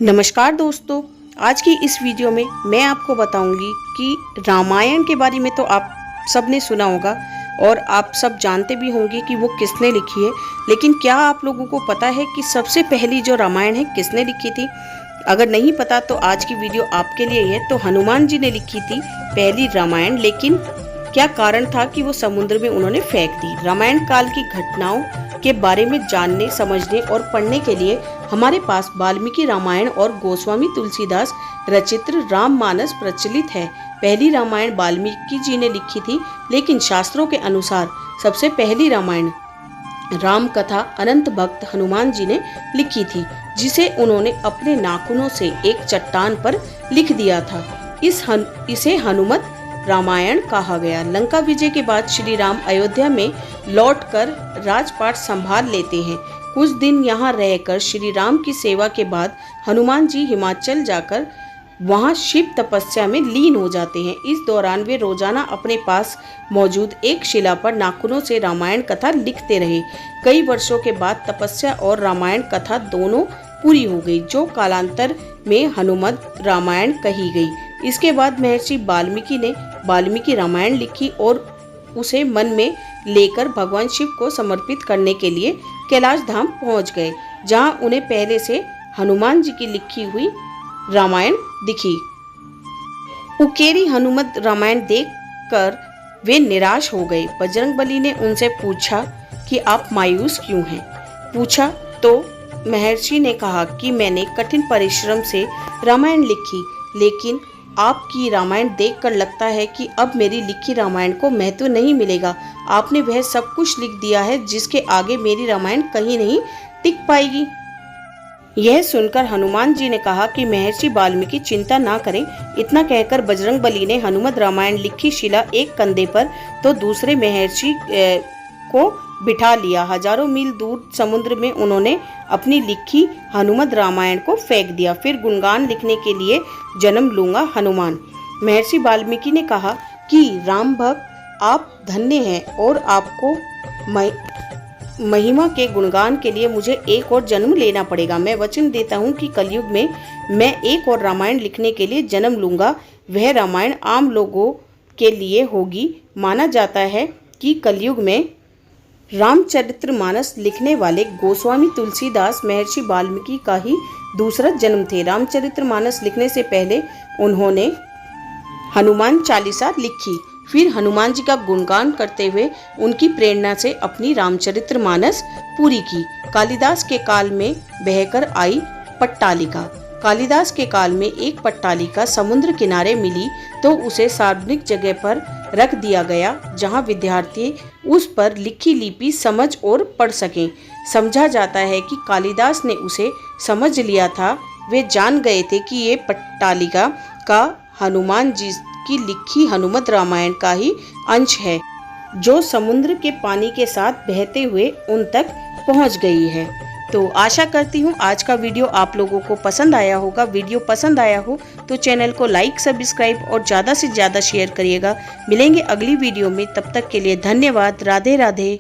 नमस्कार दोस्तों, आज की इस वीडियो में मैं आपको बताऊंगी कि रामायण के बारे में तो आप सब ने सुना होगा और आप सब जानते भी होंगे कि वो किसने लिखी है। लेकिन क्या आप लोगों को पता है कि सबसे पहली जो रामायण है किसने लिखी थी? अगर नहीं पता तो आज की वीडियो आपके लिए है। तो हनुमान जी ने लिखी थी पहली रामायण, लेकिन क्या कारण था कि वो समुद्र में उन्होंने फेंक दी? रामायण काल की घटनाओं के बारे में जानने, समझने और पढ़ने के लिए हमारे पास वाल्मीकि रामायण और गोस्वामी तुलसीदास रचित राममानस प्रचलित है। पहली रामायण वाल्मीकि जी ने लिखी थी, लेकिन शास्त्रों के अनुसार सबसे पहली रामायण राम कथा अनंत भक्त हनुमान जी ने लिखी थी, जिसे उन्होंने अपने नाखूनों से एक चट्टान पर लिख दिया था। इसे हनुमत रामायण कहा गया। लंका विजय के बाद श्री राम अयोध्या में लौटकर राजपाट संभाल लेते हैं। कुछ दिन यहाँ रहकर श्री राम की सेवा के बाद हनुमान जी हिमाचल जाकर वहाँ शिव तपस्या में लीन हो जाते हैं। इस दौरान वे रोजाना अपने पास मौजूद एक शिला पर नाखूनों से रामायण कथा लिखते रहे। कई वर्षों के बाद तपस्या और रामायण कथा दोनों पूरी हो गई, जो कालांतर में हनुमत रामायण कही गई। इसके बाद महर्षि वाल्मीकि ने वाल्मीकि रामायण लिखी और उसे मन में लेकर भगवान शिव को समर्पित करने के लिए कैलाश धाम पहुंच गए, जहां उन्हें पहले से हनुमान जी की लिखी हुई रामायण दिखी। उकेरी हनुमत रामायण देखकर वे निराश हो गए। बजरंगबली ने उनसे पूछा कि आप मायूस क्यों हैं? पूछा तो महर्षि ने कहा कि मैंने कठिन परिश्रम से रामायण लिखी, लेकिन आपकी रामायण देखकर लगता है कि अब मेरी लिखी रामायण को महत्व नहीं मिलेगा। आपने वह सब कुछ लिख दिया है जिसके आगे मेरी रामायण कहीं नहीं टिक पाएगी। यह सुनकर हनुमान जी ने कहा कि महर्षि वाल्मीकि चिंता ना करें। इतना कहकर बजरंगबली ने हनुमत रामायण लिखी शिला एक कंधे पर तो दूसरे महर्षि को बिठा लिया। हजारों मील दूर समुद्र में उन्होंने अपनी लिखी हनुमत रामायण को फेंक दिया। फिर गुणगान लिखने के लिए जन्म लूंगा हनुमान। महर्षि वाल्मीकि ने कहा कि राम भक्त आप धन्य हैं और आपको महिमा के गुणगान के लिए मुझे एक और जन्म लेना पड़ेगा। मैं वचन देता हूँ कि कलयुग में मैं एक और रामायण लिखने के लिए जन्म लूंगा। वह रामायण आम लोगों के लिए होगी। माना जाता है कि कलयुग में रामचरितमानस लिखने वाले गोस्वामी तुलसीदास महर्षि वाल्मीकि का ही दूसरा जन्म थे। रामचरितमानस लिखने से पहले उन्होंने हनुमान चालीसा लिखी, फिर हनुमान जी का गुणगान करते हुए उनकी प्रेरणा से अपनी रामचरितमानस पूरी की। कालिदास के काल में बहकर आई पट्टालिका। कालिदास के काल में एक पट्टालिका समुद्र किनारे मिली तो उसे सार्वजनिक जगह पर रख दिया गया, जहां विद्यार्थी उस पर लिखी लिपि समझ और पढ़ सकें। समझा जाता है कि कालिदास ने उसे समझ लिया था। वे जान गए थे कि ये पट्टालिका का हनुमान जी की लिखी हनुमत रामायण का ही अंश है, जो समुद्र के पानी के साथ बहते हुए उन तक पहुंच गई है। तो आशा करती हूँ आज का वीडियो आप लोगों को पसंद आया होगा। वीडियो पसंद आया हो तो चैनल को लाइक, सब्सक्राइब और ज़्यादा से ज़्यादा शेयर करिएगा। मिलेंगे अगली वीडियो में, तब तक के लिए धन्यवाद। राधे राधे।